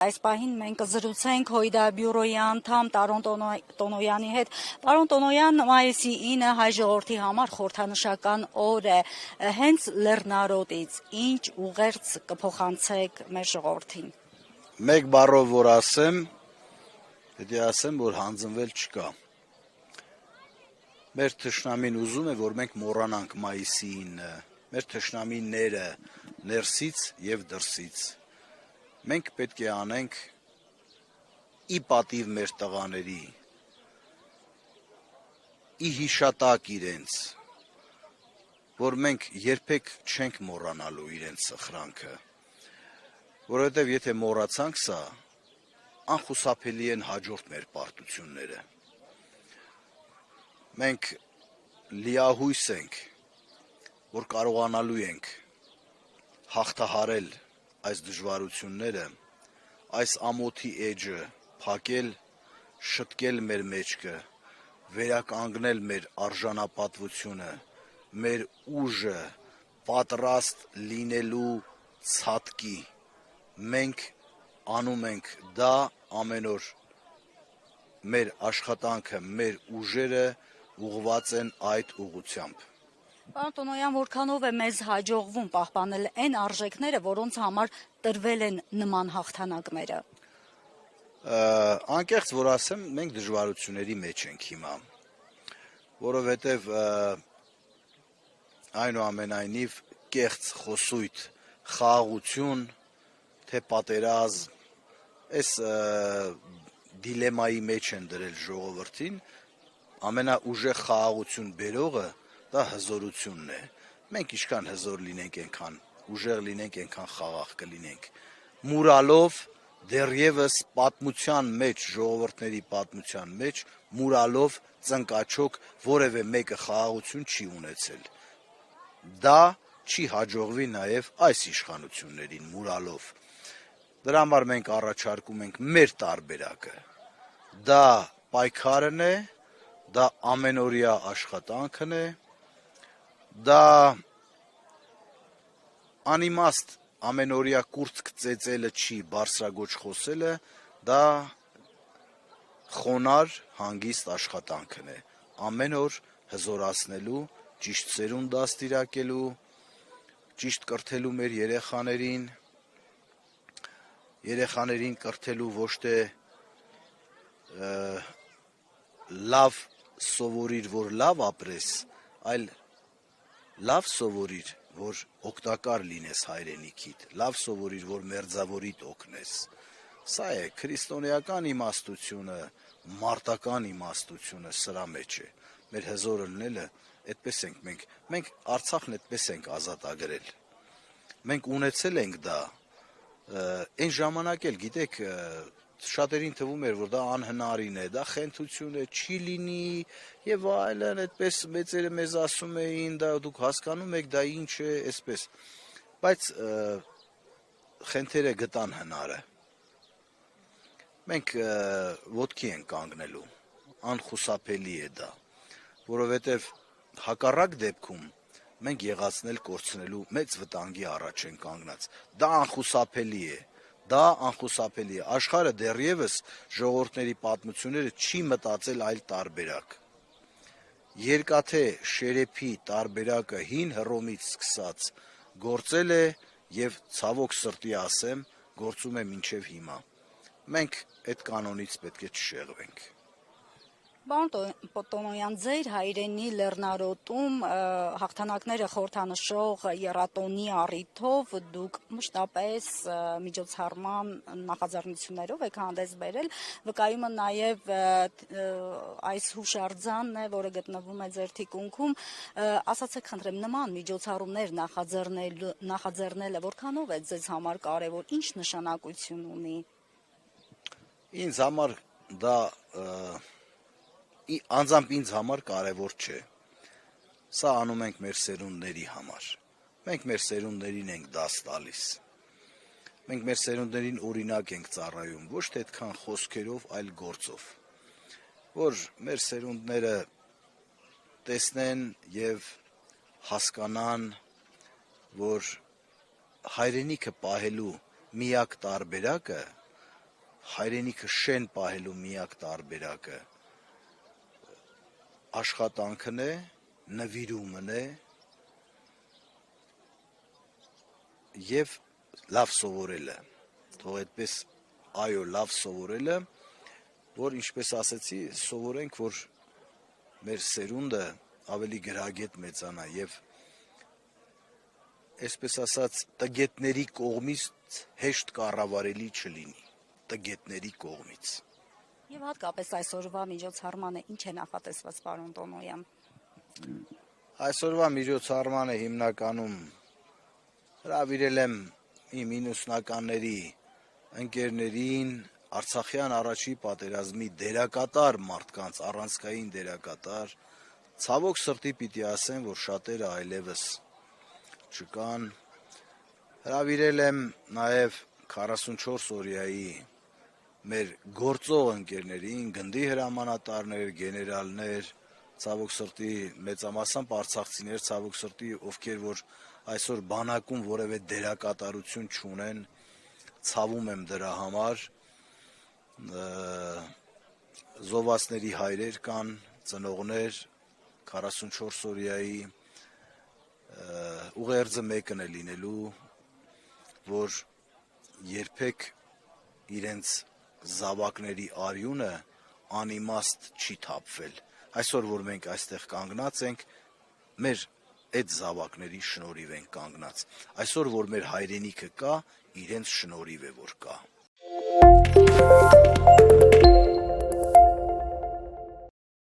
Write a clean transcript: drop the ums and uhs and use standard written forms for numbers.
Այս պահին մենք զրուցենք ՀՅԴ բյուրոյի անդամ Տարոն Տոնոյանի հետ։ Պարոն Տոնոյան, մայիսի 9-ը հայ ժողովրդի համար խորհրդանշական օր է։ Հենց լեռնարոտից ինչ ուղերձ կփոխանցեք մեր ժողովրդին։ Մեկ բառով որ ասեմ, պետք է ասեմ, որ հանձնվել չկա։ Մեր թշնամին ուզում է, որ մենք մոռանանք մայիսի 9-ը, մեր թշնամիները ներսից եւ դրսից։ Մենք պետք է անենք ի պատիվ մեր տղաների, ի հիշատակ իրենց, որ մենք երբեք չենք մոռանալու իրենց սխրանքը, որովհետև եթե մոռացանք սա, անխուսափելի են հաջորդ մեր պարտությունները։ Մենք լիահույս ենք, որ կարողանալու ենք հաղթահարել այս դժվարությունները, այս ամոթի էջը փակել, շտկել մեր մեջքը, վերականգնել մեր արժանապատվությունը, մեր ուժը պատրաստ լինելու ցատկի։ Մենք անում ենք դա ամեն օր, մեր աշխատանքը, մեր ուժերը ուղղված են այդ ուղղությամբ։ Պարոն Տոնոյան, որքանով է մեզ հաջողվում պահպանել այն արժեքները, որոնց համար տրվել են նման հաղթանակները։ Անկեղծ որ ասեմ, մենք դժվարությունների մեջ ենք հիմա, որովհետև այնուամենայնիվ կեղծ խոսույթ, խաղաղություն, թե պատերազմ, այս դիլեմայի մեջ են դրել ժողովրդին, ամենաուժեղ խաղաղություն բերողը դա հզորությունն է։ Մենք ինչքան հզոր լինենք, այնքան ուժեղ լինենք, այնքան խաղաղ կլինենք։ Մուրալով դեռևս պատմության մեջ, ժողովուրդների պատմության մեջ, մուրալով ծնկաչոք որևէ մեկը խաղաղություն չի ունեցել։ Դա չի հաջողվի նաև այս իշխանություններին մուրալով։ Դրա համար մենք առաջարկում ենք մեր տարբերակը։ Դա պայքարն է, դա ամենօրյա աշխատանքն է, դա անիմաստ ամենօրյա կուրծք ծեծելը չի, բարձրագոչ խոսելը, դա խոնար, հանգիստ աշխատանքն է, ամեն օր հզորացնելու, ճիշտ սերունդ դաստիարակելու, ճիշտ կրթելու մեր երեխաներին կրթելու ոչ թե լավ սովորիր, որ լավ ապրես, այլ լավ սովորիր, որ օգտակար լինես հայրենիքիդ, լավ սովորիր, որ մերձավորիդ օգնես։ Սա է քրիստոնեական իմաստությունը, մարտական իմաստությունը սրա մեջ է։ Մեր հզորը լինելը այդպես ենք մենք Արցախն այդպես ենք ազատագրել։ Մենք ունեցել ենք դա, այն ժամանակ էլ գիտեք, շատերին թվում էր, որ դա անհնարին է, դա խենթություն է, չի լինի եւ այլն, այդպես մեծերը մեզ ասում էին, դա դուք հասկանում եք, դա ինչ է, այսպես։ Բայց խենթերը գտան հնարը։ Մենք ոտքի ենք կանգնելու, անխուսափելի է դա, որովհետեւ հակառակ դեպքում մենք եղածնել կորցնելու մեծ վտանգի առաջ են կանգնած։ Դա անխուսափելի է։ Դա անխուսափելի է։ Աշխարհը դեռևս ժողովուրդների պատմությունները չի մտածել այլ տարբերակ։ Երկաթե շերեփի տարբերակը հին Հռոմից սկսած գործել է եւ ցավոք սրտի ասեմ, գործում է մինչեւ հիմա։ Մենք այդ կանոնից պետք է չշեղվենք։ Պարոն Տոնոյան, ձեր հայրենի լեռնարոտում հաղթանակները խորհրդանշող եռատոնի առիթով դուք մշտապես միջոցառման նախաձեռնություններով եք հանդես բերել, վկայումը նաև այս հուշարձանն է, որը գտնվում է ձեր թիկունքում, ասացեք խնդրեմ, նման միջոցառումներ նախաձեռնելը որքանով է ձեզ համար կարևոր, ինչ նշանակություն ունի։ Ինձ համար դա անձամբ ինձ համար կարևոր չէ։ Սա անում ենք մեր սերունդների համար։ Մենք մեր սերունդներին ենք դաս տալիս։ Մենք մեր սերունդներին օրինակ ենք ծառայում, ոչ թե այդքան խոսքերով, այլ գործով։ Որ մեր սերունդները տեսնեն եւ հասկանան, որ հայրենիքը պահելու միակ տարբերակը հայրենիքը շեն պահելու միակ տարբերակը աշխատանքն է, նվիրումն է եւ լավ սովորելը, թող այդպես այո լավ սովորելը, որ ինչպես ասեցի, սովորենք, որ մեր սերունդը ավելի գրագետ մեծանա եւ այսպես ասած տգետների կողմից հեշտ կառավարելի չլինի, տգետների կողմից։ Եվ հատկապես այսօրվա միջոցառմանը ինչ է նախատեսված, պարոն Տոնոյան։ Այսօրվա միջոցառմանը հիմնականում հրավիրել եմ իմ 90-ականների ընկերներին, Արցախյան առաջի պատերազմի դերակատար մարդկանց, առանցքային դերակատար, ցավոք սրտի պիտի ասեմ, որ շատերը այլևս չկան, հրավիրել եմ նաև 44 օրյայի մեր գործող ընկերներին, գնդի հրամանատարներ, գեներալներ, ցավոք սրտի մեծամասամբ արցախցիներ, ցավոք սրտի ովքեր որ այսօր բանակում որևէ դերակատարություն չունեն, ցավում եմ դրա համար, զոհվածների հայրեր կան, ծնողներ, 44 օրյայի ուղերձը մեկն է լինելու, որ երբեք իրենց զավակների արյունը անիմաստ չի թափվել։ Այսօր որ մենք այստեղ կանգնած ենք, մեր այդ զավակների շնորհիվ ենք կանգնած։ Այսօր որ մեր հայրենիքը կա, իրենց շնորհիվ է որ կա։